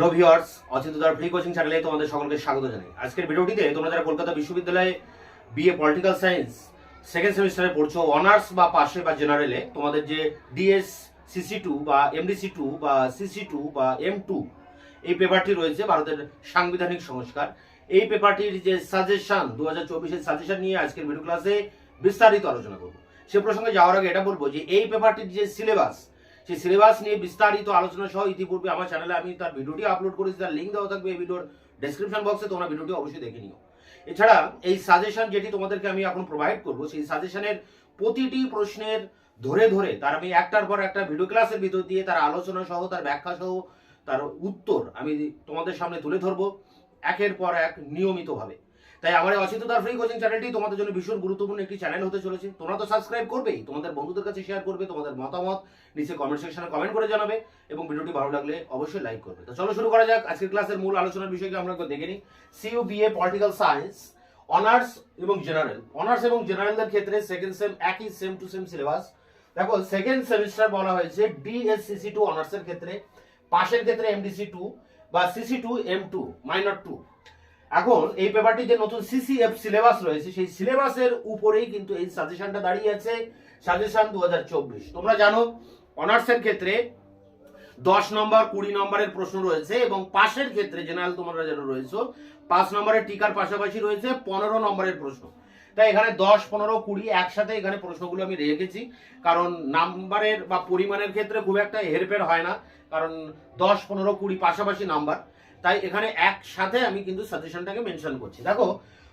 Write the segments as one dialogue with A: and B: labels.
A: Hello viewers, অচিন্তদার free coaching চ্যানেলে তোমাদের সকলকে স্বাগত জানাই। আজকের ভিডিওটিতে তোমরা যারা কলকাতা বিশ্ববিদ্যালয়ে বিএ পলিটিক্যাল সায়েন্স সেকেন্ড সেমিস্টারে পড়ছো, অনার্স বা পাশে বা জেনারেলে, তোমাদের যে ডিএস সিসি2 বা এমডিসি2 বা সিসি2 বা এম2 এই পেপারটি রয়েছে, ভারতের সাংবিধানিক সংস্কার, এই পেপারটির যে সাজেশন 2024-এর সাজেশন নিয়ে আজকের ভিডিও ক্লাসে বিস্তারিত আলোচনা করব। সে প্রসঙ্গে যাওয়ার আগে এটা বলবো যে এই পেপারটির যে সিলেবাস, সেই সিলেবাস নিয়ে বিস্তারিত আলোচনা সহ ইতিপূর্বে আমার চ্যানেলে আমি তার ভিডিওটি আপলোড করেছি, তার লিঙ্ক দেওয়া থাকবে এই ভিডিওর ডেসক্রিপশন বক্সে, তোমরা ভিডিওটি অবশ্যই দেখে নিও। এছাড়া এই সাজেশন যেটি তোমাদেরকে আমি এখন প্রোভাইড করব, সেই সাজেশনের প্রতিটি প্রশ্নের ধরে ধরে তার আমি একটার পর একটা ভিডিও ক্লাসের ভিতর দিয়ে তার আলোচনা সহ, তার ব্যাখ্যা সহ, তার উত্তর আমি তোমাদের সামনে তুলে ধরবো একের পর এক নিয়মিতভাবে। তাই আমার এই অচিন্তদার ফ্রি কোচিং চ্যানেলটি তোমাদের জন্য ভীষণ গুরুত্বপূর্ণ একটি চ্যানেল হতে চলেছে। তোমরা তো সাবস্ক্রাইব করবেই, তোমাদের বন্ধুদের কাছে শেয়ার করবে, তোমাদের মতামত নিচে কমেন্ট সেকশনে কমেন্ট করে জানাবে এবং ভিডিওটি ভালো লাগলে অবশ্যই লাইক করবে। তো চলো শুরু করা যাক। আজকের ক্লাসের মূল আলোচনার বিষয়কে আমরা দেখে নিই। CU BA political science honours এবং জেনারেল, অনার্স এবং জেনারেলদের ক্ষেত্রে সেকেন্ড সেম একই সেম টু সেম সিলেবাস। দেখো, সেকেন্ড সেমিস্টার বলা হয়েছে ডিএসসিসি2 অনার্সের ক্ষেত্রে, পাশের ক্ষেত্রে এমডিসি2 বা সিসি2 এম2 মাইনর 2। এখন এই পেপারটি যে নতুন সিসিএফ সিলেবাস রয়েছে, সেই সিলেবাসের উপরেই কিন্তু এই সাজেশনটা দাঁড়িয়ে আছে, সাজেশন 2024। তোমরা জানো অনার্সের ক্ষেত্রে 10 নম্বর 20 নম্বরের প্রশ্ন রয়েছে এবং পাশের ক্ষেত্রে জেনারেল তোমরা যেন রয়েছে 5 নম্বরের টিকার পাশাপাশি রয়েছে 15 নম্বরের প্রশ্ন। তাই এখানে 10, 15, 20 একসাথে এখানে প্রশ্নগুলো আমি রেখেছি, কারণ নাম্বারের বা পরিমাণের ক্ষেত্রে খুব একটা হেরফের হয় না, কারণ 10, 15, 20 পাশাপাশি নাম্বার, তাই এখানে একসাথে আমি কিন্তু সাজেশনটাকে মেনশন করছি। দেখো,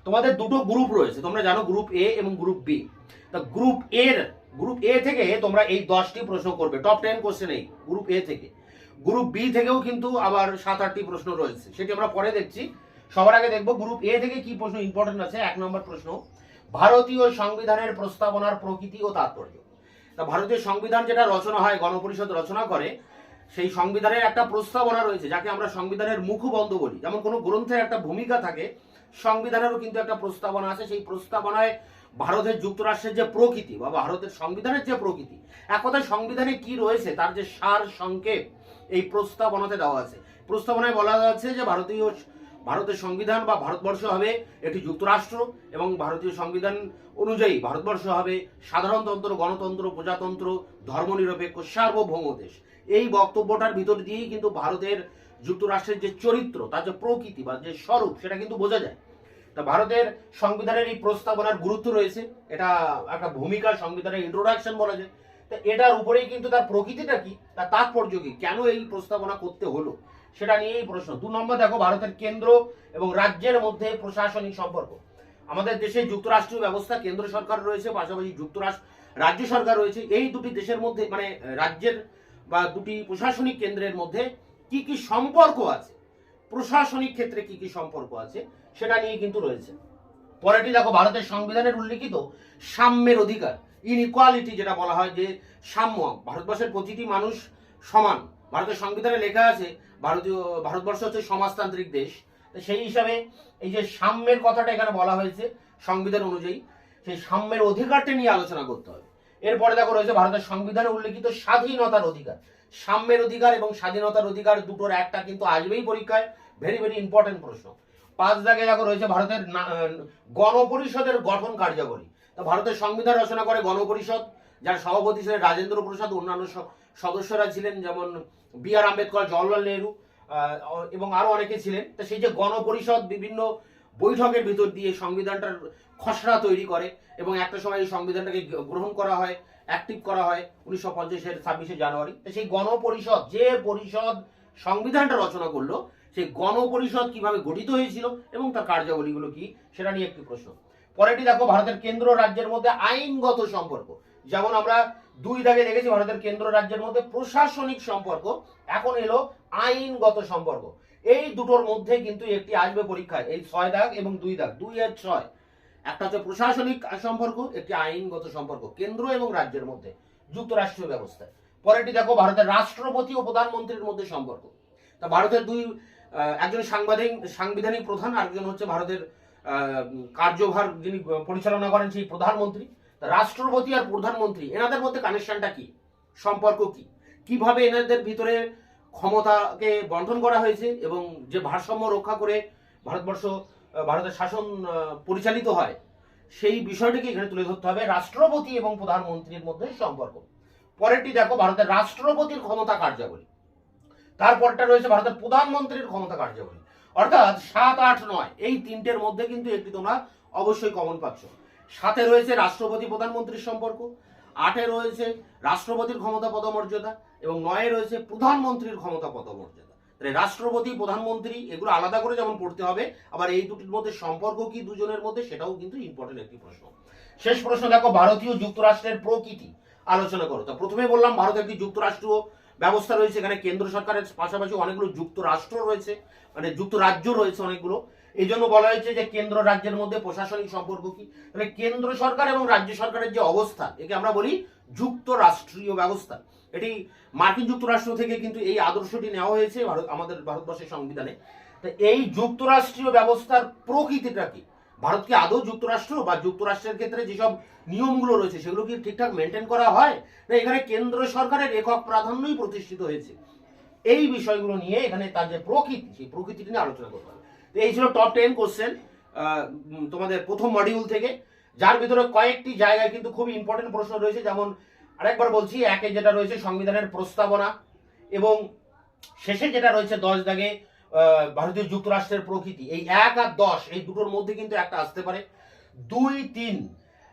A: তোমাদের দুটো গ্রুপ রয়েছে, তোমরা জানো গ্রুপ এ এবং গ্রুপ বি। তা গ্রুপ এ থেকে তোমরা এই 10টি প্রশ্ন করবে, টপ 10 কোশ্চেন এই গ্রুপ এ থেকে। গ্রুপ বি থেকেও কিন্তু আবার 7-8টি প্রশ্ন রয়েছে, সেটি আমরা পরে দেখছি। সবার আগে দেখবো গ্রুপ এ থেকে কি প্রশ্ন ইম্পর্টেন্ট আছে। 1 নম্বর প্রশ্ন, ভারতীয় সংবিধানের প্রস্তাবনার প্রকৃতি ও তাৎপর্য। তা ভারতীয় সংবিধান যেটা রচনা হয়, গণপরিষদ রচনা করে, সেই সংবিধানের একটা প্রস্তাবনা রয়েছে, যাকে আমরা সংবিধানের মুখবন্ধ বলি। যেমন কোনো গ্রন্থের একটা ভূমিকা থাকে, সংবিধানেরও কিন্তু একটা প্রস্তাবনা আছে। সেই প্রস্তাবনায় ভারতের যুক্তরাষ্ট্রের যে প্রকৃতি বা ভারতের সংবিধানের যে প্রকৃতি, এক কথায় সংবিধানে কি রয়েছে তার যে সার সংক্ষেপ এই প্রস্তাবনাতে দেওয়া আছে। প্রস্তাবনায় বলা আছে যে ভারতের সংবিধান বা ভারতবর্ষ হবে একটি যুক্তরাষ্ট্র এবং ভারতীয় সংবিধান অনুযায়ী ভারতবর্ষ হবে সাধারণতন্ত্র, গণতন্ত্র, প্রজাতন্ত্র, ধর্মনিরপেক্ষ, সার্বভৌম দেশ। এই বক্তব্যটার ভিতর দিয়েই কিন্তু ভারতের যুক্তরাষ্ট্রের যে চরিত্র, তার যে প্রকৃতি বা যে স্বরূপ, সেটা কিন্তু বোঝা যায়। তা ভারতের সংবিধানের এই প্রস্তাবনার গুরুত্ব রয়েছে, এটা একটা ভূমিকা, সংবিধানের ইন্ট্রোডাকশন বলা যায়। তা এটার উপরেই কিন্তু তার প্রকৃতিটা কি, তার তাৎপর্য কি, কেন এই প্রস্তাবনা করতে হলো, সেটা নিয়েই প্রশ্ন। 2 নম্বর দেখো, ভারতের কেন্দ্র এবং রাজ্যের মধ্যে প্রশাসনিক সম্পর্ক। আমাদের দেশে যুক্তরাষ্ট্রীয় ব্যবস্থা, কেন্দ্র সরকার রয়েছে, পাশাপাশি রাজ্য সরকার রয়েছে। এই দুটি দেশের মধ্যে মানে রাজ্যের বা দুটি প্রশাসনিক কেন্দ্রের মধ্যে কি কি সম্পর্ক আছে, প্রশাসনিক ক্ষেত্রে কি কি সম্পর্ক আছে, সেটা নিয়ে কিন্তু রয়েছে। পরেরটি দেখো, ভারতের সংবিধানের উল্লিখিত সাম্যের অধিকার, ইনইকুয়ালিটি যেটা বলা হয়, যে সাম্য, ভারতবর্ষের প্রতিটি মানুষ সমান। ভারতের সংবিধানে লেখা আছে ভারতবর্ষ হচ্ছে সমাজতান্ত্রিক দেশ, সেই হিসাবে এই যে সাম্যের কথাটা এখানে বলা হয়েছে সংবিধান অনুযায়ী, সেই সাম্যের অধিকারটা নিয়ে আলোচনা করতে হবে। এরপরে দেখো রয়েছে ভারতের সংবিধানে উল্লিখিত স্বাধীনতার অধিকার। সাম্যের অধিকার এবং স্বাধীনতার অধিকার দুটোর একটা কিন্তু আসবেই পরীক্ষায়, ভেরি ভেরি ইম্পর্টেন্ট প্রশ্ন। 5 দাগে দেখো রয়েছে ভারতের গণপরিষদের গঠন কার্যাবলী। তো ভারতের সংবিধান রচনা করে গণপরিষদ, যার সভাপতি ছিলেন রাজেন্দ্র প্রসাদ, অন্যান্য সদস্যরা ছিলেন যেমন বি.আর. আম্বেদকর, জওহরলাল নেহরু এবং আরো অনেকে ছিলেন। তো সেই যে গণপরিষদ বিভিন্ন বৈঠকের ভিতর দিয়ে সংবিধানটার খসড়া তৈরি করে এবং একটা সময় এই সংবিধানটাকে গ্রহণ করা হয়, অ্যাক্টিভ করা হয় 1950-এর 26শে জানুয়ারি। সেই গণপরিষদ, যে পরিষদ সংবিধানটা রচনা করলো, সেই গণপরিষদ কিভাবে গঠিত হয়েছিল এবং তার কার্যাবলীগুলো কি, সেটা নিয়ে একটি প্রশ্ন। পরেরটি দেখো, ভারতের কেন্দ্র রাজ্যের মধ্যে আইনগত সম্পর্ক। যেমন আমরা 2 দাগে দেখেছি ভারতের কেন্দ্র রাজ্যের মধ্যে প্রশাসনিক সম্পর্ক, এখন এলো আইনগত সম্পর্ক। এই দুটোর মধ্যে কিন্তু একটি আসবে পরীক্ষায়, এই 6 দাগ এবং 2 দাগ, 2 এর 6। একটা হচ্ছে প্রশাসনিক সম্পর্ক, একটি আইনগত সম্পর্ক কেন্দ্র এবং রাজ্যের মধ্যে যুক্তরাষ্ট্রীয় ব্যবস্থায়। পরেরটি দেখো, ভারতের রাষ্ট্রপতি ও প্রধানমন্ত্রীর মধ্যে সম্পর্ক। তা ভারতের একজন সাংবিধানিক প্রধান, আরেকজন হচ্ছে ভারতের কার্যভার যিনি পরিচালনা করেন, সেই প্রধানমন্ত্রী। রাষ্ট্রপতি আর প্রধানমন্ত্রী, এনাদের মধ্যে কানেকশনটা কি, সম্পর্ক কি, কিভাবে এনাদের ভিতরে ক্ষমতাকে বন্টন করা হয়েছে এবং যে ভারসাম্য রক্ষা করে ভারতের শাসন পরিচালিত হয়, সেই বিষয়টিকে এখানে তুলে ধরতে হবে। রাষ্ট্রপতি এবং প্রধানমন্ত্রীর মধ্যে সম্পর্ক। পরেরটি দেখো ভারতের রাষ্ট্রপতির ক্ষমতা কার্যাবলী। তারপরটা রয়েছে ভারতের প্রধানমন্ত্রীর ক্ষমতা কার্যাবলী। অর্থাৎ 7, 8, 9 এই তিনটের মধ্যে কিন্তু একটি তোমরা অবশ্যই কমন পাচ্ছ। 7-এ রয়েছে রাষ্ট্রপতি প্রধানমন্ত্রীর সম্পর্ক, 8-এ রয়েছে রাষ্ট্রপতির ক্ষমতা পদমর্যাদা এবং 9-এ রয়েছে প্রধানমন্ত্রীর ক্ষমতা পদমর্যাদা। তাহলে রাষ্ট্রপতি প্রধানমন্ত্রী এগুলো আলাদা করে যেমন পড়তে হবে, আবার এই দুটির মধ্যে সম্পর্ক কি দুজনের মধ্যে সেটাও কিন্তু ইম্পর্টেন্ট একটি প্রশ্ন। শেষ প্রশ্ন দেখো, ভারতীয় যুক্তরাষ্ট্রের প্রকৃতি আলোচনা করো। তা প্রথমে বললাম ভারত একটি যুক্তরাষ্ট্রীয় ব্যবস্থা রয়েছে, এখানে কেন্দ্র সরকারের পাশাপাশি অনেকগুলো যুক্তরাষ্ট্র রয়েছে, মানে যুক্তরাজ্য রয়েছে অনেকগুলো। এই জন্য বলা হয়েছে যে কেন্দ্র রাজ্যের মধ্যে প্রশাসনিক সম্পর্ক কি। তাহলে কেন্দ্র সরকার এবং রাজ্য সরকারের যে অবস্থা, একে আমরা বলি যুক্তরাষ্ট্রীয় ব্যবস্থা। এটি মার্কিন যুক্তরাষ্ট্র থেকে কিন্তু এই আদর্শটি নেওয়া হয়েছে আমাদের ভারতবর্ষের সংবিধানে। তো এই যুক্তরাষ্ট্রীয় ব্যবস্থার প্রকৃতিটা কি, ভারত কি আদৌ যুক্তরাষ্ট্র, বা যুক্তরাষ্ট্রের ক্ষেত্রে যেসব নিয়মগুলো রয়েছে সেগুলো কি ঠিকঠাক মেনটেন করা হয়, না এখানে কেন্দ্র সরকারের একক প্রাধান্যই প্রতিষ্ঠিত হয়েছে। এই বিষয়গুলো নিয়ে এখানে তার যে প্রকৃতি, সেই প্রকৃতিটি নিয়ে আলোচনা করতে হবে। তো এই ছিল টপ 10 কোশ্চেন তোমাদের প্রথম মডিউল থেকে, যার ভিতরে কয়েকটি জায়গায় কিন্তু খুব ইম্পর্টেন্ট প্রশ্ন রয়েছে। যেমন আরেকবার বলছি, 1-এ যেটা রয়েছে সংবিধানের প্রস্তাবনা, এবং শেষে যেটা রয়েছে 10 দাগে ভারতীয় যুক্তরাষ্ট্রের প্রকৃতি। এই 1 আর 10 এই দুটোর মধ্যে কিন্তু একটা আসতে পারে। 2, 3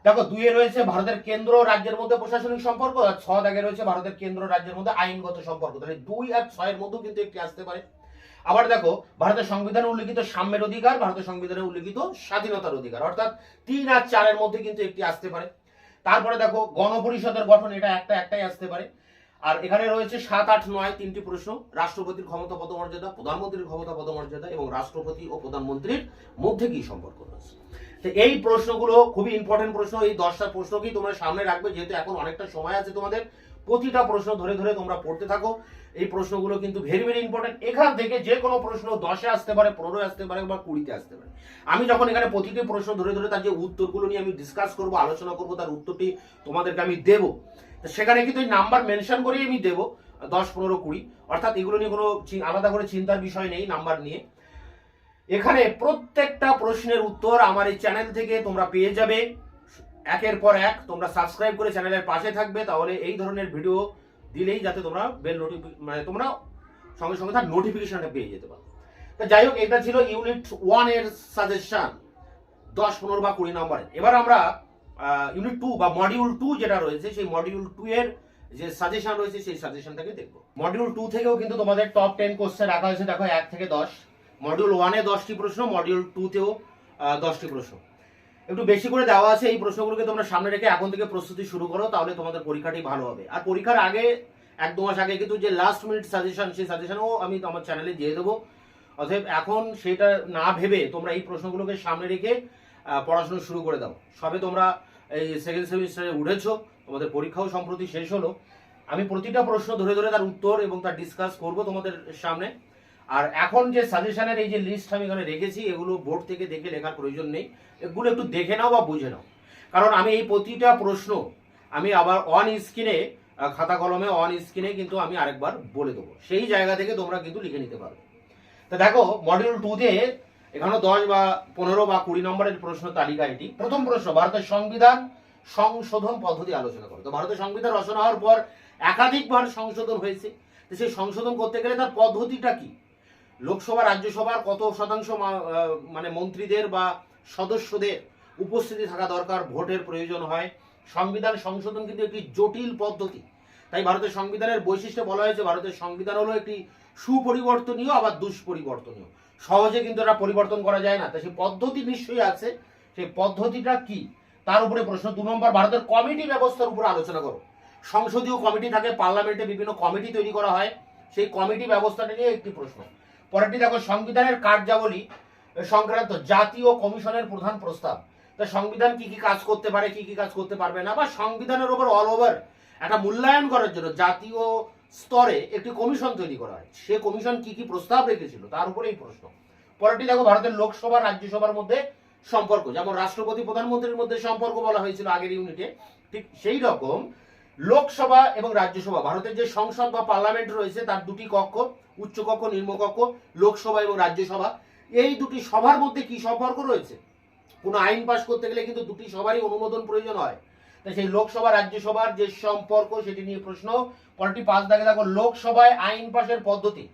A: দেখো, 2-এ রয়েছে ভারতের কেন্দ্র রাজ্যের মধ্যে প্রশাসনিক সম্পর্ক, আর 6 দাগে রয়েছে ভারতের কেন্দ্র রাজ্যের মধ্যে আইনগত সম্পর্ক। তাহলে 2 আর 6-এর মধ্যেও কিন্তু একটি আসতে পারে। আবার দেখো, ভারতের সংবিধানে উল্লিখিত সাম্যের অধিকার, ভারতের সংবিধানে উল্লিখিত স্বাধীনতার অধিকার, অর্থাৎ 3 আর 4-এর মধ্যে কিন্তু একটি আসতে পারে। তারপরে দেখো গণপরিষদের গঠন, এটা একটাই আসতে পারে। আর এখানে রয়েছে 7, 8, 9 তিনটি প্রশ্ন। রাষ্ট্রপতির ক্ষমতা পদমর্যাদা, প্রধানমন্ত্রীর ক্ষমতা পদমর্যাদা এবং রাষ্ট্রপতি ও প্রধানমন্ত্রীর মধ্যে কি সম্পর্ক রয়েছে। তো এই প্রশ্নগুলো খুবই ইম্পর্টেন্ট প্রশ্ন। এই 10টা প্রশ্নকেই তোমরা সামনে রাখবে, যেহেতু এখন অনেকটা সময় আছে তোমাদের। প্রতিটা প্রশ্ন ধরে ধরে তোমরা পড়তে থাকো। এই প্রশ্নগুলো কিন্তু ভেরি ভেরি ইম্পর্টেন্ট। এখান থেকে যে কোনো প্রশ্ন 10-এ আসতে পারে, 15-এ আসতে পারে, বা 20-তে আসতে পারে। আমি যখন এখানে প্রতিটি প্রশ্ন ধরে ধরে তার যে উত্তরগুলো নিয়ে আমি ডিসকাস করবো, আলোচনা করবো, তার উত্তরটি তোমাদেরকে আমি দেবো। সেখানে কিন্তু এই নাম্বার মেনশন করেই আমি দেবো, 10, 15, 20। অর্থাৎ এগুলো নিয়ে কোনো আলাদা করে চিন্তার বিষয় নেই নাম্বার নিয়ে। এখানে প্রত্যেকটা প্রশ্নের উত্তর আমার এই চ্যানেল থেকে তোমরা পেয়ে যাবে একের পর এক। তোমরা সাবস্ক্রাইব করে চ্যানেলের পাশে থাকবে, তাহলে এই ধরনের ভিডিও দিলেই যাতে তোমরা তোমরা সঙ্গে সঙ্গে তার নোটিফিকেশনটা পেয়ে যেতে পারো। তা যাই হোক, এটা ছিল ইউনিট 1 এর সাজেশন 10, 15 বা 20 নম্বরের। এবার আমরা ইউনিট 2 বা মডিউল 2 যেটা রয়েছে, সেই মডিউল 2 এর যে সাজেশন রয়েছে সেই সাজেশনটাকে দেখবো। মডিউল 2 থেকেও কিন্তু তোমাদের টপ 10 কোশ্চেন রাখা হয়েছে। দেখো 1 থেকে 10। মডিউল 1-এ 10টি প্রশ্ন, মডিউল 2-তেও 10টি প্রশ্ন। একটু বেশি করে দেওয়া আছে। এই প্রশ্নগুলোকে তোমরা সামনে রেখে এখন থেকে প্রস্তুতি শুরু করো, তাহলে তোমাদের পরীক্ষাটি ভালো হবে। আর পরীক্ষার আগে 1-2 মাস আগে কিন্তু যে লাস্ট মিনিট সাজেশন, সেই সাজেশনও আমি আমার চ্যানেলে দিয়ে দেবো। অতএব এখন সেটা না ভেবে তোমরা এই প্রশ্নগুলোকে সামনে রেখে পড়াশোনা শুরু করে দাও। সবে তোমরা এই সেকেন্ড সেমিস্টারে উঠেছো, তোমাদের পরীক্ষাও সম্প্রতি শেষ হলো। আমি প্রতিটা প্রশ্ন ধরে ধরে তার উত্তর এবং তার ডিসকাস করব তোমাদের সামনে। আর এখন যে সাজেশনের এই যে লিস্ট আমি এখানে রেখেছি, এগুলো বোর্ড থেকে দেখে লেখার প্রয়োজন নেই, এগুলো একটু দেখে নাও বা বুঝে নাও। কারণ আমি এই প্রতিটা প্রশ্ন আমি আবার অন স্ক্রিনে, খাতা কলমে অন স্ক্রিনে কিন্তু আমি আরেকবার বলে দেবো, সেই জায়গা থেকে তোমরা কিন্তু লিখে নিতে পারবে। তো দেখো, মডিউল 2-তে এখানে 10 বা 15 বা 20 নম্বরের প্রশ্ন তালিকা এটি। প্রথম প্রশ্ন, ভারতের সংবিধান সংশোধন পদ্ধতি আলোচনা করো। তো ভারতের সংবিধান রচনা হওয়ার পর একাধিকবার সংশোধন হয়েছে। তো সেই সংশোধন করতে গেলে তার পদ্ধতিটা কি, লোকসভা রাজ্যসভার কত শতাংশ মানে মন্ত্রীদের বা সদস্যদের উপস্থিতি থাকা দরকার, ভোটের প্রয়োজন হয়। সংবিধান সংশোধন কিন্তু একটি জটিল পদ্ধতি। তাই ভারতের সংবিধানের বৈশিষ্ট্য বলা হয়েছে, ভারতের সংবিধান হলো একটি সুপরিবর্তনীয় আবার দুষ্পরিবর্তনীয়। সহজে কিন্তু এটা পরিবর্তন করা যায় না। তাই সেই পদ্ধতি নিশ্চয়ই আছে, সেই পদ্ধতিটা কি তার উপরে প্রশ্ন। 2 নম্বর, ভারতের কমিটি ব্যবস্থার উপরে আলোচনা করো। সংসদীয় কমিটি থাকে, পার্লামেন্টে বিভিন্ন কমিটি তৈরি করা হয়, সেই কমিটি ব্যবস্থাটা নিয়ে একটি প্রশ্ন। পরেরটি দেখো, সংবিধানের কার্যাবলী সংক্রান্ত জাতীয় কমিশনের প্রধান প্রস্তাব। তা সংবিধান কি কি কাজ করতে পারে, কি কি কাজ করতে পারবে না, বা সংবিধানের উপর অল ওভার একটা মূল্যায়ন করার জন্য জাতীয় স্তরে একটি কমিশন তৈরি করা হয়। সে কমিশন কি কি প্রস্তাব রেখেছিল তার উপরে এই প্রশ্ন। পরেরটি দেখো, ভারতের লোকসভা রাজ্যসভার মধ্যে সম্পর্ক। যেমন রাষ্ট্রপতি প্রধানমন্ত্রীর মধ্যে সম্পর্ক বলা হয়েছিল আগের ইউনিটে, ঠিক সেই রকম লোকসভা এবং রাজ্যসভা, ভারতের যে সংসদ বা পার্লামেন্ট রয়েছে তার দুটি কক্ষ, উচ্চ কক্ষ নিম্ন কক্ষ, লোকসভা এবং রাজ্যসভা, এই দুটি সভার মধ্যে কি সম্পর্ক রয়েছে? কোনো আইন পাস করতে গেলে কিন্তু দুটি সবারই অনুমোদন প্রয়োজন হয়। তাই সেই লোকসভা রাজ্যসভার যে সম্পর্ক সেটি নিয়ে প্রশ্ন। পরেরটি 5 দাগে দেখো, লোকসভায় আইন পাশের পদ্ধতি।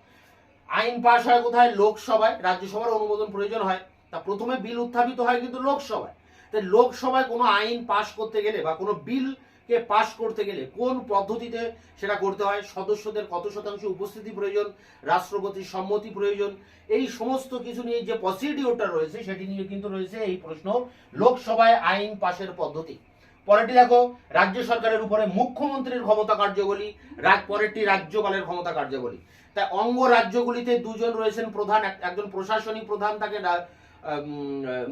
A: আইন পাস হয় কোথায়? লোকসভায়। রাজ্যসভার অনুমোদন প্রয়োজন হয়। তা প্রথমে বিল উত্থাপিত হয় কিন্তু লোকসভায়। তাই লোকসভায় কোনো আইন পাস করতে গেলে বা কোনো বিলকে পাস করতে গেলে কোন পদ্ধতিতে সেটা করতে হয়, সদস্যদের কত শতাংশ উপস্থিতি প্রয়োজন, রাষ্ট্রপতির সম্মতি প্রয়োজন, এই সমস্ত কিছু নিয়ে যে প্রসিডিওরটা রয়েছে সেটি নিয়ে কিন্তু রয়েছে এই প্রশ্ন, লোকসভায় আইন পাশের পদ্ধতি। পরেরটি দেখো, রাজ্য সরকারের উপরে মুখ্যমন্ত্রীর ক্ষমতা কার্যবলী, পরেরটি রাজ্যপালের ক্ষমতা কার্যবলী। তাই অঙ্গ রাজ্যগুলিতে দুজন রয়েছেন প্রধান, একজন প্রশাসনিক প্রধান থাকেন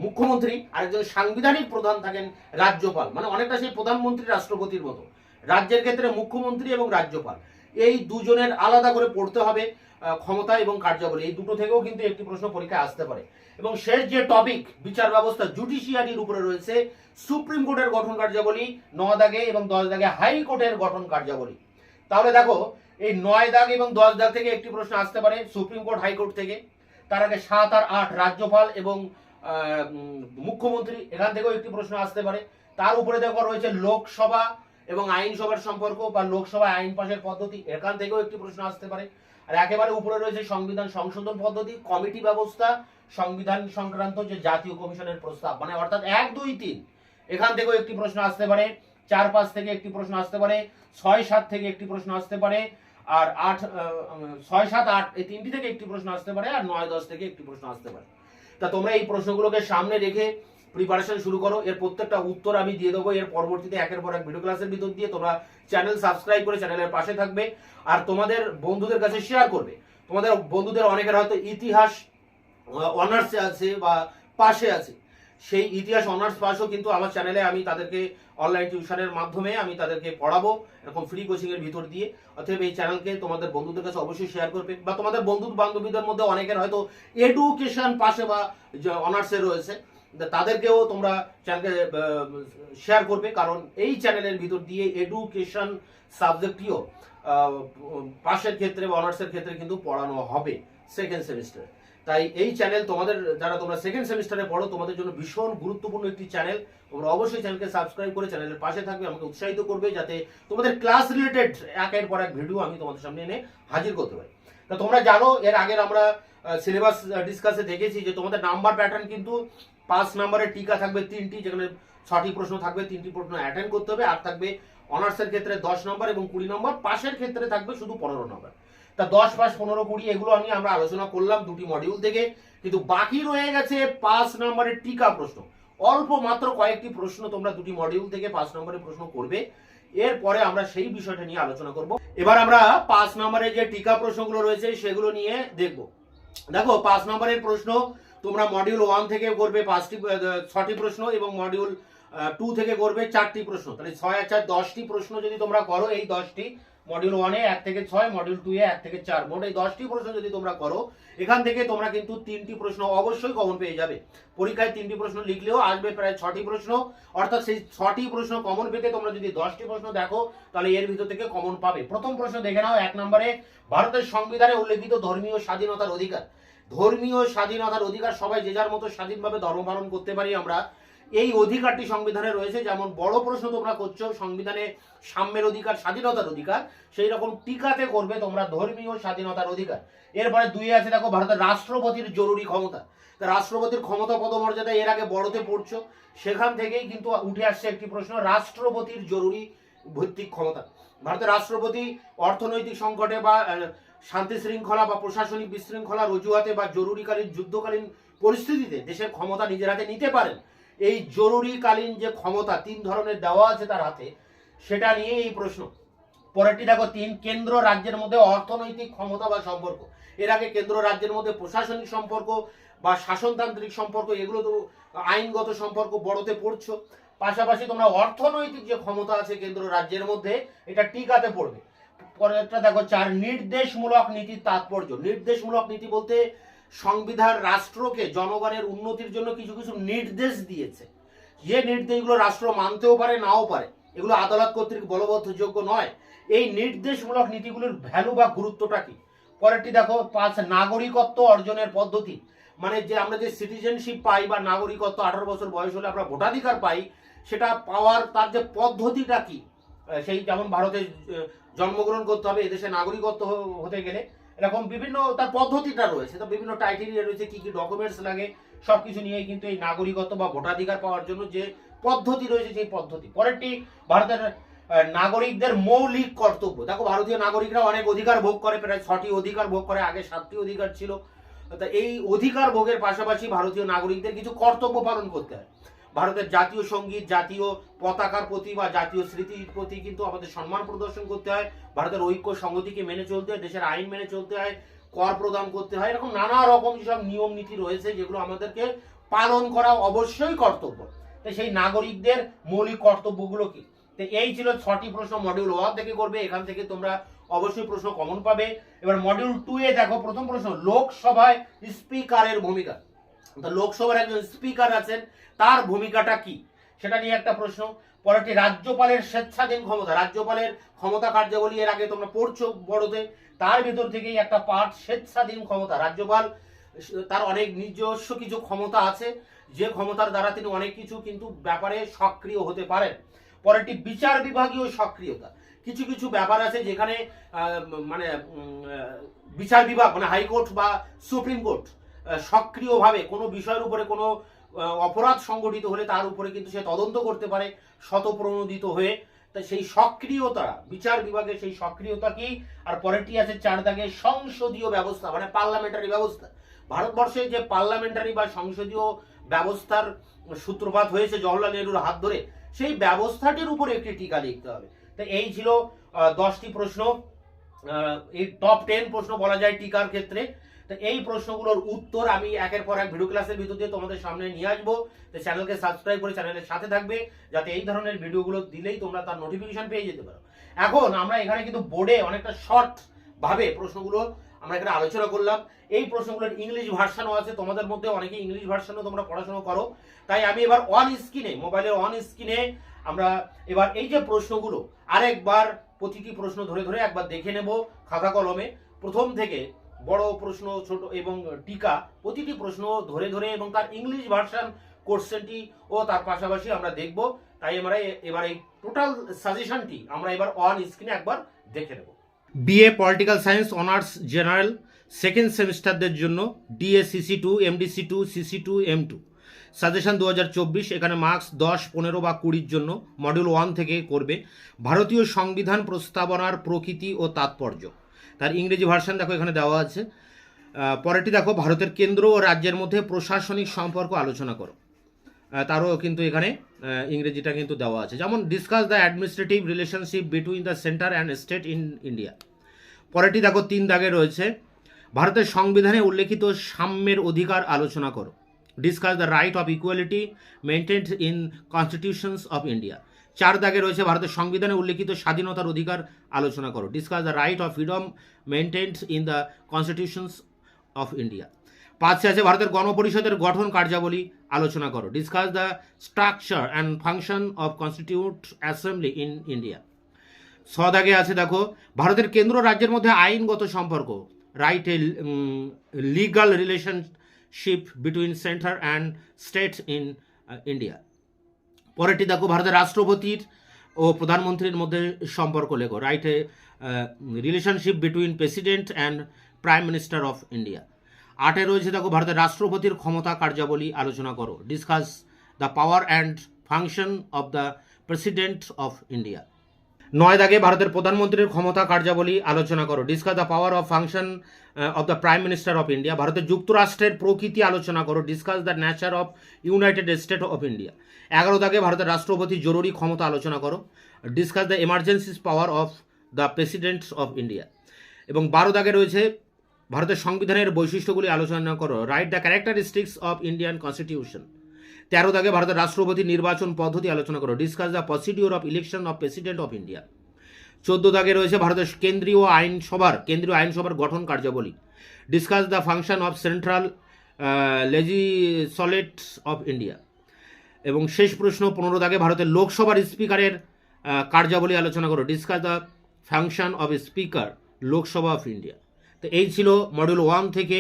A: মুখ্যমন্ত্রী, আরেকজন সাংবিধানিক প্রধান থাকেন রাজ্যপাল, মানে অনেকটা সেই প্রধানমন্ত্রী রাষ্ট্রপতির মতো। রাজ্যের ক্ষেত্রে মুখ্যমন্ত্রী এবং রাজ্যপাল, এই দুজনের আলাদা করে পড়তে হবে ক্ষমতা এবং কার্যাবলী। এই দুটো থেকেও কিন্তু একটি প্রশ্ন পরীক্ষায় আসতে পারে। এবং শেষ যে টপিক বিচার ব্যবস্থা জুডিশিয়ারির উপরে রয়েছে, সুপ্রিম কোর্টের গঠন কার্যাবলী 9 দাগে এবং 10 দাগে হাইকোর্টের গঠন কার্যাবলী। তাহলে দেখো, এই 9 দাগ এবং 10 দাগ থেকে একটি প্রশ্ন আসতে পারে সুপ্রিম কোর্ট হাইকোর্ট থেকে। তার আগে 7 আর 8 রাজ্যপাল এবং মুখ্যমন্ত্রী, এখান থেকেও একটি প্রশ্ন আসতে পারে। তার উপরে দেখো রয়েছে লোকসভা এবং আইনসভার সম্পর্ক বা লোকসভায় আইন পাশের পদ্ধতি, এখান থেকেও একটি প্রশ্ন আসতে পারে। আর একেবারে উপরে রয়েছে সংবিধান সংশোধন পদ্ধতি, কমিটি ব্যবস্থা, সংবিধান সংক্রান্ত যে জাতীয় কমিশনের প্রস্তাব, মানে অর্থাৎ 1, 2, 3 এখান থেকেও একটি প্রশ্ন আসতে পারে। 4, 5 থেকে একটি প্রশ্ন আসতে পারে, 6, 7 থেকে একটি প্রশ্ন আসতে পারে, আর 6, 7, 8 এই তিনটি থেকে একটি প্রশ্ন আসতে পারে, আর 9, 10 থেকে একটি প্রশ্ন আসতে পারে। তা তোমরা এই প্রশ্নগুলোকে সামনে রেখে প্রিপারেশন শুরু করো। এর প্রত্যেকটা উত্তর আমি দিয়ে দেবো এর পরবর্তীতে একের পর এক ভিডিও ক্লাসের ভিতর দিয়ে। তোমরা চ্যানেল সাবস্ক্রাইব করে চ্যানেলের পাশে থাকবে আর তোমাদের বন্ধুদের কাছে শেয়ার করবে। তোমাদের বন্ধুদের অনেকের হয়তো ইতিহাস অনার্সে আছে বা পাশে আছে, সেই ইতিহাস অনার্স পাশও কিন্তু আমার চ্যানেলে আমি তাদেরকে অনলাইন টিউশনের মাধ্যমে আমি তাদেরকে পড়াবো এরকম ফ্রি কোচিং এর ভিতর দিয়ে। অতএব এই চ্যানেলকে তোমাদের বন্ধুদের কাছে অবশ্যই শেয়ার করবে। বা তোমাদের বন্ধু বান্ধবীদের মধ্যে অনেকের হয়তো এডুকেশন পাশে বা অনার্সে রয়েছে, তাদেরকেও তোমরা চ্যানেলকে শেয়ার করবে, কারণ এই চ্যানেলের ভিতর দিয়ে এডুকেশন সাবজেক্টটিও পাশের ক্ষেত্রে বা অনার্সের ক্ষেত্রে কিন্তু পড়ানো হবে সেকেন্ড সেমিস্টারে। তাই এই চ্যানেল তোমাদের, যারা তোমরা সেকেন্ড সেমিস্টারে পড়ো, তোমাদের জন্য ভীষণ গুরুত্বপূর্ণ একটি চ্যানেল। তোমরা অবশ্যই চ্যানেলকে সাবস্ক্রাইব করে চ্যানেলের পাশে থাকবে, আমাকে উৎসাহিত করবে যাতে তোমাদের ক্লাস রিলেটেড একের পর এক ভিডিও আমি তোমাদের সামনে এনে হাজির করতে পারি। তা তোমরা জানো এর আগের আমরা সিলেবাস ডিসকাসে দেখেছি যে তোমাদের নাম্বার প্যাটার্ন কিন্তু 5 নম্বরের টিকা থাকবে 3টি, যেখানে 6টি প্রশ্ন থাকবে, 3টি প্রশ্ন অ্যাটেন্ড করতে হবে। আর থাকবে অনার্সের ক্ষেত্রে 10 নম্বর এবং 20 নম্বর, পাশের ক্ষেত্রে থাকবে শুধু 15 নম্বর। তা 10, 5, 15, 20 এগুলো আমরা আলোচনা করলাম দুটি মডিউল থেকে, কিন্তু বাকি রয়ে গেছে 5 নম্বরের টিকা প্রশ্ন। অল্প মাত্র কয়েকটি প্রশ্ন তোমরা দুটি মডিউল থেকে 5 নম্বরের প্রশ্ন করবে, এরপরে আমরা সেই বিষয়টা নিয়ে আলোচনা করব। এবার আমরা 5 নম্বরের যে টিকা প্রশ্নগুলো রয়েছে সেগুলো নিয়ে দেখব। দেখো 5 নম্বরের প্রশ্ন তোমরা মডিউল 1 থেকে করবে 6টি প্রশ্ন এবং মডিউল 2 থেকে করবে 4টি প্রশ্ন। তাহলে 6 আর 4 10টি প্রশ্ন যদি তোমরা করো, এই 10টি মডিউল 1-এ 1 থেকে 6, মডিউল 2-এ 1 থেকে 4, মোট এই 10টি প্রশ্ন যদি তোমরা করো, এখান থেকে তোমরা কিন্তু 3টি প্রশ্ন অবশ্যই কমন পেয়ে যাবে। পরীক্ষায় 3টি প্রশ্ন লিখলেও আসবে প্রায় 6টি প্রশ্ন, অর্থাৎ সেই 6টি প্রশ্ন কমন পেতে তোমরা যদি 10টি প্রশ্ন দেখো তাহলে এর ভিতর থেকে কমন পাবে। প্রথম প্রশ্ন দেখে নাও, 1 নম্বরে, ভারতের সংবিধানে উল্লেখিত ধর্মীয় স্বাধীনতার অধিকার। ধর্মীয় স্বাধীনতার অধিকার, সবাই যে যার মতো স্বাধীনভাবে ধর্ম পালন করতে পারি আমরা, এই অধিকারটি সংবিধানে রয়েছে। যেমন বড় প্রশ্ন তোমরা করছো সংবিধানে সাম্যের অধিকার, স্বাধীনতার অধিকার, সেই রকম টিকাতে করবে তোমরা ধর্মীয় স্বাধীনতার অধিকার। এরপরে 2-এ আছে দেখো, ভারতের রাষ্ট্রপতির জরুরি ক্ষমতা। রাষ্ট্রপতির ক্ষমতা পদমর্যাদা এর আগে বড়তে পড়ছো, সেখান থেকেই কিন্তু উঠে আসছে একটি প্রশ্ন, রাষ্ট্রপতির জরুরি ভিত্তিক ক্ষমতা। ভারতের রাষ্ট্রপতি অর্থনৈতিক সংকটে বা শান্তি শৃঙ্খলা বা প্রশাসনিক বিশৃঙ্খলার অজুহাতে বা জরুরিকালীন যুদ্ধকালীন পরিস্থিতিতে দেশের ক্ষমতা নিজের হাতে নিতে পারেন। এই জরুরিকালীন যে ক্ষমতা 3 ধরনের দেওয়া আছে তার হাতে, সেটা নিয়ে এই প্রশ্ন। পরেরটি দেখো 3, কেন্দ্র রাজ্যের মধ্যে অর্থনৈতিক ক্ষমতা বা সম্পর্ক। এর আগে কেন্দ্র রাজ্যের মধ্যে প্রশাসনিক সম্পর্ক বা শাসনতান্ত্রিক সম্পর্ক, এগুলো তো আইনগত সম্পর্ক বড়তে পড়ছো, পাশাপাশি তোমরা অর্থনৈতিক যে ক্ষমতা আছে কেন্দ্র রাজ্যের মধ্যে, এটা টিকাতে পড়বে। পরেরটা দেখো 4, নির্দেশমূলক নীতির তাৎপর্য। নির্দেশমূলক নীতি বলতে সংবিধান রাষ্ট্রকে জনগণের উন্নতির জন্য কিছু কিছু নির্দেশ দিয়েছে, যে নির্দেশগুলো রাষ্ট্র মানতেও পারে নাও পারে। এগুলো আদালত কর্তৃক বলবৎযোগ্য নয়। এই নির্দেশমূলক নীতিগুলোর ভ্যালু বা গুরুত্বটা কি? পরেরটি দেখো 5, নাগরিকত্ব অর্জনের পদ্ধতি। মানে যে আমরা যে সিটিজেনশিপ পাই বা নাগরিকত্ব 18 বছর বয়স হলে আমরা ভোটাধিকার পাই, সেটা পাওয়ার তার যে পদ্ধতিটা কি, সেই যেমন ভারতে জন্মগ্রহণ করতে হবে, এদেশে নাগরিকত্ব হতে গেলে এরকম বিভিন্ন তার পদ্ধতিটা রয়েছে, তো বিভিন্ন টাইটেরিয়া রয়েছে, কি কি ডকুমেন্টস লাগে, সবকিছু নিয়েই কিন্তু এই নাগরিকত্ব বা ভোটাধিকার পাওয়ার জন্য যে পদ্ধতি রয়েছে সেই পদ্ধতি। পরেরটি ভারতের নাগরিকদের মৌলিক কর্তব্য। দেখো ভারতীয় নাগরিকরা অনেক অধিকার ভোগ করে, প্রায় 6টি অধিকার ভোগ করে, আগে 7টি অধিকার ছিল। তা এই অধিকার ভোগের পাশাপাশি ভারতীয় নাগরিকদের কিছু কর্তব্য পালন করতে হয়। ভারতের জাতীয় সঙ্গীত, জাতীয় পতাকার প্রতি বা জাতীয় স্মৃতির প্রতি কিন্তু আমাদের সম্মান প্রদর্শন করতে হয়। ভারতের ঐক্য সংহতিকে মেনে চলতে হয়, দেশের আইন মেনে চলতে হয়, কর প্রদান করতে হয়। এরকম নানা রকম যেসব নিয়ম নীতি রয়েছে যেগুলো আমাদেরকে পালন করা অবশ্যই কর্তব্য। তো সেই নাগরিকদের মৌলিক কর্তব্যগুলো কি? তো এই ছিল 6টি প্রশ্ন মডিউল 1 থেকে করবে। এখান থেকে তোমরা অবশ্যই প্রশ্ন কমন পাবে। এবার মডিউল 2 এ দেখো প্রথম প্রশ্ন, লোকসভায় স্পিকারের ভূমিকা। তো লোকসভার একজন স্পিকার আছেন, তার ভূমিকাটা কি সেটা নিয়ে একটা প্রশ্ন। পরেরটি রাজ্যপালের স্বেচ্ছাধীন ক্ষমতা। রাজ্যপালের ক্ষমতা কার্যাবলী এর আগে তোমরা পড়ছো বড়তে, তার ভিতর থেকেই একটা পার্ট স্বেচ্ছাধীন ক্ষমতা। রাজ্যপাল তার অনেক নিজস্ব কিছু ক্ষমতা আছে, যে ক্ষমতার দ্বারা তিনি অনেক কিছু কিন্তু ব্যাপারে সক্রিয় হতে পারেন। পরেরটি বিচার বিভাগীয় সক্রিয়তা। কিছু কিছু ব্যাপার আছে যেখানে মানে বিচার বিভাগ মানে হাইকোর্ট বা সুপ্রিম কোর্ট সক্রিয়ভাবে কোনো বিষয়ের উপরে কোনো অপরাধ সংগঠিত হলে তার উপরে কিন্তু সে তদন্ত করতে পারে স্বতঃপ্রণোদিত হয়ে। তা সেই সক্রিয়তা, বিচার বিভাগের সেই সক্রিয়তা কি? আর পরেরটি আছে 4 দাগে সংসদীয় ব্যবস্থা মানে পার্লামেন্টারি ব্যবস্থা। ভারতবর্ষে যে পার্লামেন্টারি বা সংসদীয় ব্যবস্থার সূত্রপাত হয়েছে জওহরলাল নেহরুর হাত ধরে, সেই ব্যবস্থাটির উপরে একটি টিকা লিখতে হবে। তো এই ছিল 10টি প্রশ্ন, এই টপ 10 প্রশ্ন বলা যায় টিকার ক্ষেত্রে। তো এই প্রশ্নগুলোর উত্তর আমি একের পর এক ভিডিও ক্লাসের ভিতর দিয়ে তোমাদের সামনে নিয়ে আসবো। তো চ্যানেলকে সাবস্ক্রাইব করে চ্যানেলের সাথে থাকবে, যাতে এই ধরনের ভিডিওগুলো দিলেই তোমরা তার নোটিফিকেশন পেয়ে যেতে পারো। এখন আমরা এখানে কিন্তু বোর্ডে অনেকটা শর্ট ভাবে প্রশ্নগুলো আমরা এখানে আলোচনা করলাম। এই প্রশ্নগুলোর ইংলিশ ভার্সানও আছে, তোমাদের মধ্যে অনেকে ইংলিশ ভার্সানও তোমরা পড়াশোনা করো। তাই আমি এবার অন স্ক্রিনে, মোবাইলের অন স্ক্রিনে আমরা এবার এই যে প্রশ্নগুলো আরেকবার প্রতিটি প্রশ্ন ধরে ধরে একবার দেখে নেব খাতা কলমে, প্রথম থেকে বড় প্রশ্ন, ছোট এবং টিকা, প্রতিটি প্রশ্ন ধরে ধরে এবং তার ইংলিশ ভার্সন কোশ্চেনটি ও তার পাশাপাশি আমরা দেখব। তাই আমরা এবার এই টোটাল সাজেশনটি আমরা এবার অন স্ক্রিনে একবার দেখে নেব। BA political science honours general second সেমিস্টারদের জন্য DA-CC2, MD-C2, CC2, M2 suggestion 2024। এখানে মার্কস 10, 15 বা 20-র জন্য মডিউল 1 থেকে করবে। ভারতীয় সংবিধান প্রস্তাবনার প্রকৃতি ও তাৎপর্য, তার ইংরেজি ভার্সন দেখো এখানে দেওয়া আছে। পরেরটি দেখো, ভারতের কেন্দ্র ও রাজ্যের মধ্যে প্রশাসনিক সম্পর্ক আলোচনা করো, তারও কিন্তু এখানে ইংরেজিটা কিন্তু দেওয়া আছে। যেমন discuss the administrative relationship between the centre and state in India. পরেরটি দেখো 3 দাগে রয়েছে, ভারতের সংবিধানে উল্লেখিত সাম্যের অধিকার আলোচনা করো। Discuss the right of equality maintained in constitutions of India. 4 দাগে রয়েছে, ভারতের সংবিধানে উল্লেখিত স্বাধীনতার অধিকার আলোচনা করো। Discuss the right of freedom maintained in the constitutions of India. 5 আছে, ভারতের গণপরিষদের গঠন কার্যাবলী আলোচনা করো। Discuss the structure and function of constitute assembly in India. 6 দাগে আছে দেখো, ভারতের কেন্দ্র রাজ্যের মধ্যে আইনগত সম্পর্ক, write a legal relationship between centre and state in India. পরেরটি দেখো, ভারতের রাষ্ট্রপতির ও প্রধানমন্ত্রীর মধ্যে সম্পর্ক লেখো, write a relationship between president and prime minister of India. 8-এ রয়েছে দেখো, ভারতের রাষ্ট্রপতির ক্ষমতা কার্যাবলী আলোচনা করো। Discuss the power and function of the president of India. 9 দাগে, ভারতের প্রধানমন্ত্রীর ক্ষমতা কার্যাবলী আলোচনা করো। Discuss the power of function of the prime minister of India. ভারতের যুক্তরাষ্ট্রের প্রকৃতি আলোচনা করো। Discuss the nature of United state of India. 11 দাগে, ভারতের রাষ্ট্রপতির জরুরি ক্ষমতা আলোচনা করো। Discuss the emergency power of the president of India. এবং 12 দাগে রয়েছে, ভারতের সংবিধানের বৈশিষ্ট্যগুলি আলোচনা করো, write the characteristics of Indian constitution. 13 দাগে, ভারতের রাষ্ট্রপতি নির্বাচন পদ্ধতি আলোচনা করো। Discuss the procedure of election of president of India. 14 দাগে রয়েছে, ভারতের কেন্দ্রীয় আইনসভার গঠন কার্যাবলী। Discuss the function of central লেজিসলেট of India. এবং শেষ প্রশ্ন 15 দাগে, ভারতের লোকসভার স্পিকারের কার্যাবলী আলোচনা করো। Discuss the function of speaker Lok Sabha of India. তো এই ছিল মডিউল 1 থেকে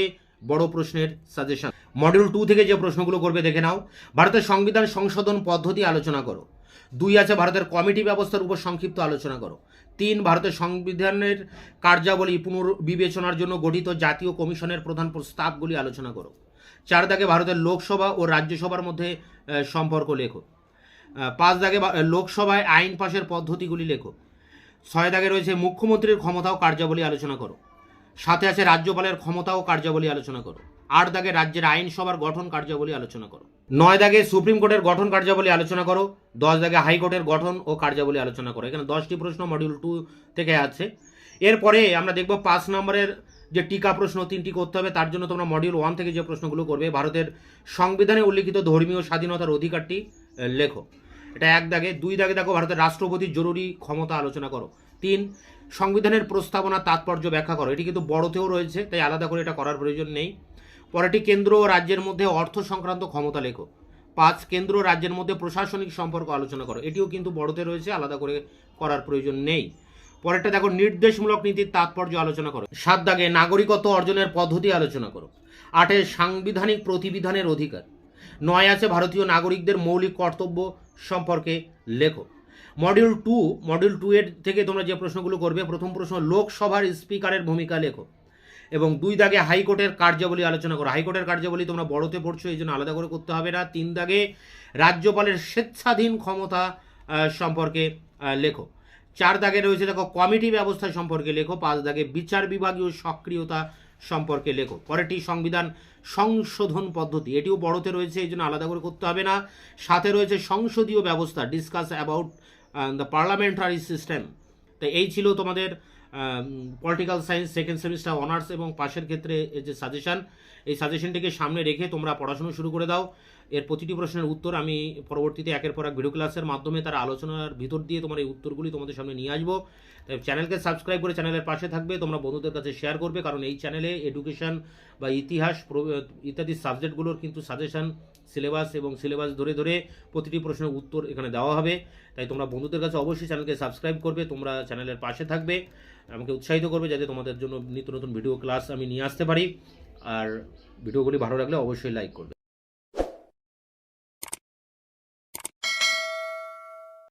A: বড় প্রশ্নের সাজেশন। মডিউল 2 থেকে যে প্রশ্নগুলো করবে দেখে নাও। ভারতের সংবিধান সংশোধন পদ্ধতি আলোচনা করো। 2 আছে ভারতের কমিটি ব্যবস্থার উপর সংক্ষিপ্ত আলোচনা করো। 3 ভারতের সংবিধানের কার্যাবলী পুনর্বিবেচনার জন্য গঠিত জাতীয় কমিশনের প্রধান প্রস্তাবগুলি আলোচনা করো। 4 দাগে ভারতের লোকসভা ও রাজ্যসভার মধ্যে সম্পর্ক লেখো। 5 দাগে লোকসভায় আইন পাশের পদ্ধতিগুলি লেখো। 6 দাগে রয়েছে মুখ্যমন্ত্রীর ক্ষমতা ও কার্যাবলী আলোচনা করো। 7 আছে রাজ্যপালের ক্ষমতা ও কার্যাবলী আলোচনা করো। 8 দাগে রাজ্যের আইনসভার গঠন কার্যাবলী আলোচনা করো। 9 দাগে সুপ্রিম কোর্টের গঠন কার্যাবলী আলোচনা করো। 10 দাগে হাইকোর্টের গঠন ও কার্যাবলী আলোচনা করো। এখানে 10টি প্রশ্ন মডিউল 2 থেকে আছে। এরপরে আমরা দেখব 5 নম্বরের যে টিকা প্রশ্ন 3টি করতে হবে। তার জন্য তোমরা মডিউল 1 থেকে যে প্রশ্নগুলো করবে, ভারতের সংবিধানে উল্লিখিত ধর্মীয় স্বাধীনতার অধিকারটি লেখো। এটা 1 দাগে। 2 দাগে দেখো ভারতের রাষ্ট্রপতির জরুরি ক্ষমতা আলোচনা করো। 3 সংবিধানের প্রস্তাবনা তাৎপর্য ব্যাখ্যা করো। এটি কিন্তু বড়তেও রয়েছে, তাই আলাদা করে এটা করার প্রয়োজন নেই। পরেরটি কেন্দ্র ও রাজ্যের মধ্যে অর্থ সংক্রান্ত ক্ষমতা লেখো। 5 কেন্দ্র ও রাজ্যের মধ্যে প্রশাসনিক সম্পর্ক আলোচনা করো। এটিও কিন্তু বড়তে রয়েছে, আলাদা করে করার প্রয়োজন নেই। পরেরটা দেখো নির্দেশমূলক নীতির তাৎপর্য আলোচনা করো। 7 দাগে নাগরিকত্ব অর্জনের পদ্ধতি আলোচনা করো। 8 সাংবিধানিক প্রতিবিধানের অধিকার। 9 আছে ভারতীয় নাগরিকদের মৌলিক কর্তব্য সম্পর্কে লেখো। মডিউল 2 এর থেকে তোমরা যে প্রশ্নগুলো করবে, প্রথম প্রশ্ন লোকসভার স্পিকারের ভূমিকা লেখো এবং 2 দাগে হাইকোর্টের কার্যাবলী আলোচনা করো। হাইকোর্টের কার্যাবলী তোমরা বড়তে পড়ছো, এই জন্য আলাদা করে করতে হবে না। 3 দাগে রাজ্যপালের স্বেচ্ছাধীন ক্ষমতা সম্পর্কে লেখো। 4 দাগে রয়েছে দেখো কমিটি ব্যবস্থা সম্পর্কে লেখো। 5 দাগে বিচার বিভাগীয় সক্রিয়তা সম্পর্কে লেখো। পরেরটি সংবিধান সংশোধন পদ্ধতি, এটিও বড়তে রয়েছে, এই জন্য আলাদা করে করতে হবে না। 7 রয়েছে সংসদীয় ব্যবস্থা, discuss about the parliamentary system. তো এই ছিল তোমাদের political science second semester honours এবং পাশের ক্ষেত্রে যে সাজেশন, এই সাজেশনটিকে সামনে রেখে তোমরা পড়াশোনা শুরু করে দাও। এর প্রতিটি প্রশ্নের উত্তর আমি পরবর্তীতে একের পর এক ভিডিও ক্লাসের মাধ্যমে তার আলোচনার ভিতর দিয়ে তোমার এই উত্তরগুলি তোমাদের সামনে নিয়ে আসবো। তাই চ্যানেলকে সাবস্ক্রাইব করে চ্যানেলের পাশে থাকবে, তোমরা বন্ধুদের কাছে শেয়ার করবে, কারণ এই চ্যানেলে এডুকেশন বা ইতিহাস ইত্যাদি সাবজেক্টগুলোর কিন্তু সাজেশন, সিলেবাস এবং সিলেবাস ধরে ধরে প্রতিটি প্রশ্নের উত্তর এখানে দেওয়া হবে। তাই তোমরা বন্ধুদের কাছে অবশ্যই চ্যানেলকে সাবস্ক্রাইব করবে, তোমরা চ্যানেলের পাশে থাকবে, আমাকে উৎসাহিত করবে যাতে তোমাদের জন্য নিত্য নতুন ভিডিও ক্লাস আমি নিয়ে আসতে পারি। আর ভিডিওগুলি ভালো লাগলে অবশ্যই লাইক করবে।